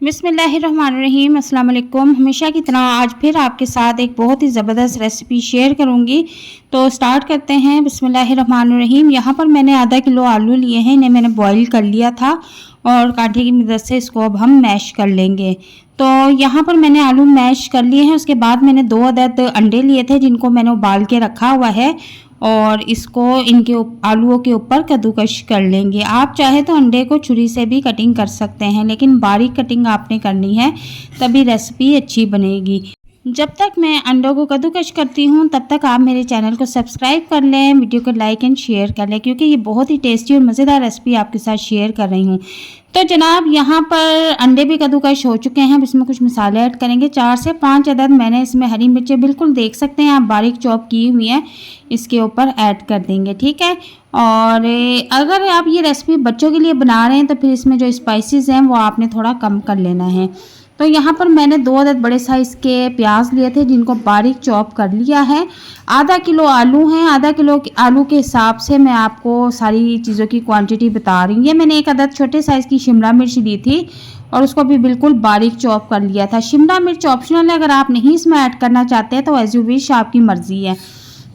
बिस्मिल्लाहिर्रहमानिर्रहीम, अस्सलाम वालेकुम। हमेशा की तरह आज फिर आपके साथ एक बहुत ही ज़बरदस्त रेसिपी शेयर करूंगी। तो स्टार्ट करते हैं। बिस्मिल्लाहिर्रहमानिर्रहीम। यहाँ पर मैंने आधा किलो आलू लिए हैं, इन्हें मैंने बॉईल कर लिया था और कांटे की मदद से इसको अब हम मैश कर लेंगे। तो यहाँ पर मैंने आलू मैश कर लिए हैं। उसके बाद मैंने 2 अदद अंडे लिए थे जिनको मैंने उबाल के रखा हुआ है और इसको इनके आलूओं के ऊपर कद्दूकश कर लेंगे। आप चाहे तो अंडे को छुरी से भी कटिंग कर सकते हैं, लेकिन बारीक कटिंग आपने करनी है, तभी रेसिपी अच्छी बनेगी। जब तक मैं अंडों को कद्दूकश करती हूँ तब तक आप मेरे चैनल को सब्सक्राइब कर लें, वीडियो को लाइक एंड शेयर कर लें, क्योंकि ये बहुत ही टेस्टी और मज़ेदार रेसिपी आपके साथ शेयर कर रही हूँ। तो जनाब यहाँ पर अंडे भी कद्दूकश हो चुके हैं। अब इसमें कुछ मसाले ऐड करेंगे। 4 से 5 अदद मैंने इसमें हरी मिर्चें बिल्कुल देख सकते हैं आप बारीक चॉप की हुई हैं, इसके ऊपर ऐड कर देंगे, ठीक है। और अगर आप ये रेसिपी बच्चों के लिए बना रहे हैं तो फिर इसमें जो स्पाइसेस हैं वो आपने थोड़ा कम कर लेना है। तो यहाँ पर मैंने 2 अदद बड़े साइज़ के प्याज लिए थे जिनको बारीक चॉप कर लिया है। आधा किलो आलू हैं, आधा किलो आलू के हिसाब से मैं आपको सारी चीज़ों की क्वांटिटी बता रही हूँ। ये मैंने एक अदद छोटे साइज़ की शिमला मिर्च ली थी और उसको भी बिल्कुल बारीक चॉप कर लिया था। शिमला मिर्च ऑप्शनल है, अगर आप नहीं इसमें ऐड करना चाहते हैं तो एज यू विश, आपकी मर्ज़ी है।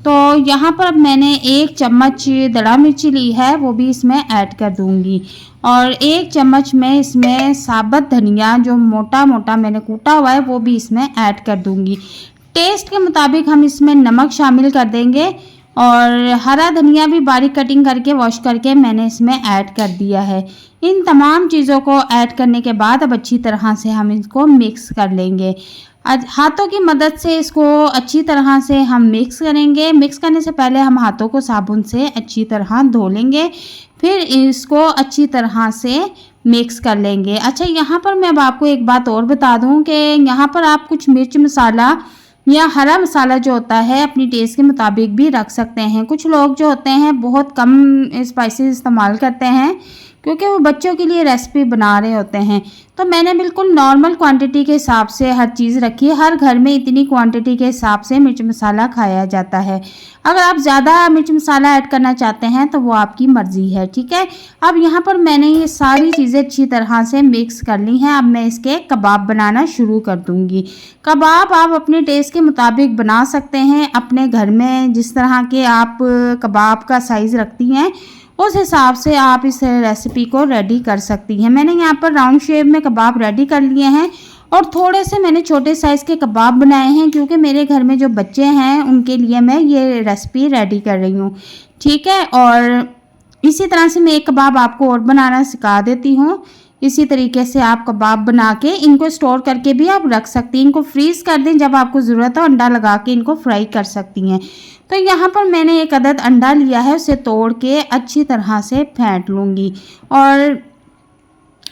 तो यहाँ पर अब मैंने 1 चम्मच दड़ा मिर्ची ली है, वो भी इसमें ऐड कर दूँगी। और 1 चम्मच मैं इसमें साबुत धनिया जो मोटा मोटा मैंने कूटा हुआ है वो भी इसमें ऐड कर दूँगी। टेस्ट के मुताबिक हम इसमें नमक शामिल कर देंगे और हरा धनिया भी बारीक कटिंग करके वॉश करके मैंने इसमें ऐड कर दिया है। इन तमाम चीज़ों को ऐड करने के बाद अब अच्छी तरह से हम इसको मिक्स कर लेंगे। हाथों की मदद से इसको अच्छी तरह से हम मिक्स करेंगे। मिक्स करने से पहले हम हाथों को साबुन से अच्छी तरह धो लेंगे, फिर इसको अच्छी तरह से मिक्स कर लेंगे। अच्छा, यहाँ पर मैं अब आपको एक बात और बता दूँ कि यहाँ पर आप कुछ मिर्च मसाला या हरा मसाला जो होता है अपनी टेस्ट के मुताबिक भी रख सकते हैं। कुछ लोग जो होते हैं बहुत कम स्पाइसेस इस्तेमाल करते हैं क्योंकि वो बच्चों के लिए रेसिपी बना रहे होते हैं। तो मैंने बिल्कुल नॉर्मल क्वांटिटी के हिसाब से हर चीज़ रखी है। हर घर में इतनी क्वांटिटी के हिसाब से मिर्च मसाला खाया जाता है। अगर आप ज़्यादा मिर्च मसाला ऐड करना चाहते हैं तो वो आपकी मर्ज़ी है, ठीक है। अब यहाँ पर मैंने ये सारी चीज़ें अच्छी तरह से मिक्स कर ली हैं। अब मैं इसके कबाब बनाना शुरू कर दूँगी। कबाब आप अपने टेस्ट के मुताबिक बना सकते हैं। अपने घर में जिस तरह के आप कबाब का साइज़ रखती हैं उस हिसाब से आप इस रेसिपी को रेडी कर सकती हैं। मैंने यहाँ पर राउंड शेप में कबाब रेडी कर लिए हैं और थोड़े से मैंने छोटे साइज़ के कबाब बनाए हैं क्योंकि मेरे घर में जो बच्चे हैं उनके लिए मैं ये रेसिपी रेडी कर रही हूँ, ठीक है। और इसी तरह से मैं एक कबाब आपको और बनाना सिखा देती हूँ। इसी तरीके से आप कबाब बना के इनको स्टोर करके भी आप रख सकती हैं। इनको फ्रीज़ कर दें, जब आपको ज़रूरत हो अंडा लगा के इनको फ्राई कर सकती हैं। तो यहाँ पर मैंने एक अदद अंडा लिया है, उसे तोड़ के अच्छी तरह से फेंट लूँगी। और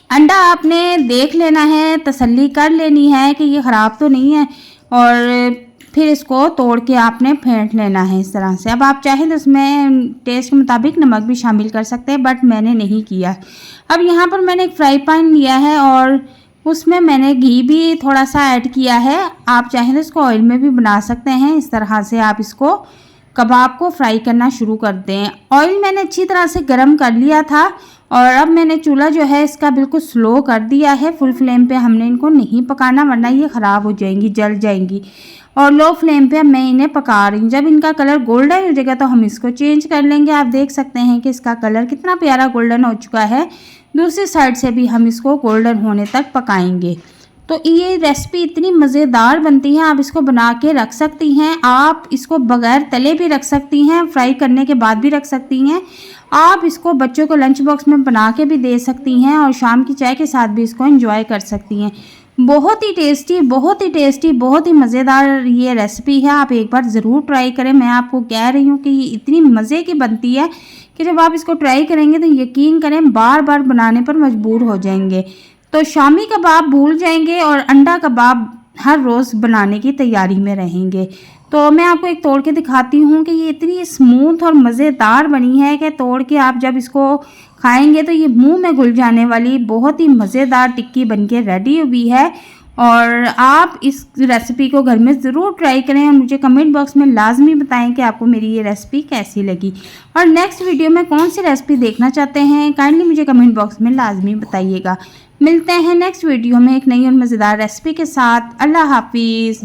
अंडा आपने देख लेना है, तसल्ली कर लेनी है कि ये ख़राब तो नहीं है, और फिर इसको तोड़ के आपने फेंट लेना है इस तरह से। अब आप चाहें तो इसमें टेस्ट के मुताबिक नमक भी शामिल कर सकते हैं, बट मैंने नहीं किया। अब यहाँ पर मैंने एक फ्राई पैन लिया है और उसमें मैंने घी भी थोड़ा सा ऐड किया है। आप चाहें तो इसको ऑयल में भी बना सकते हैं। इस तरह से आप इसको कबाब को फ्राई करना शुरू कर दें। ऑयल मैंने अच्छी तरह से गर्म कर लिया था और अब मैंने चूल्हा जो है इसका बिल्कुल स्लो कर दिया है। फुल फ्लेम पे हमने इनको नहीं पकाना, वरना ये ख़राब हो जाएंगी, जल जाएंगी। और लो फ्लेम पे मैं इन्हें पका रही हूँ। जब इनका कलर गोल्डन हो जाएगा तो हम इसको चेंज कर लेंगे। आप देख सकते हैं कि इसका कलर कितना प्यारा गोल्डन हो चुका है। दूसरी साइड से भी हम इसको गोल्डन होने तक पकाएंगे। तो ये रेसिपी इतनी मज़ेदार बनती है, आप इसको बना के रख सकती हैं। आप इसको बग़ैर तले भी रख सकती हैं, फ्राई करने के बाद भी रख सकती हैं। आप इसको बच्चों को लंच बॉक्स में बना के भी दे सकती हैं और शाम की चाय के साथ भी इसको एंजॉय कर सकती हैं। बहुत ही टेस्टी, बहुत ही टेस्टी, बहुत ही मज़ेदार ये रेसिपी है। आप एक बार ज़रूर ट्राई करें। मैं आपको कह रही हूँ कि ये इतनी मज़े की बनती है कि जब आप इसको ट्राई करेंगे तो यकीन करें बार बार बनाने पर मजबूर हो जाएंगे। तो शामी कबाब भूल जाएंगे और अंडा कबाब हर रोज़ बनाने की तैयारी में रहेंगे। तो मैं आपको एक तोड़ के दिखाती हूँ कि ये इतनी स्मूथ और मज़ेदार बनी है कि तोड़ के आप जब इसको खाएंगे तो ये मुंह में घुल जाने वाली बहुत ही मज़ेदार टिक्की बनके रेडी हुई है। और आप इस रेसिपी को घर में ज़रूर ट्राई करें और मुझे कमेंट बॉक्स में लाजमी बताएं कि आपको मेरी ये रेसिपी कैसी लगी और नेक्स्ट वीडियो में कौन सी रेसिपी देखना चाहते हैं, काइंडली मुझे कमेंट बॉक्स में लाजमी बताइएगा। मिलते हैं नेक्स्ट वीडियो में एक नई और मज़ेदार रेसिपी के साथ। अल्लाह हाफिज़।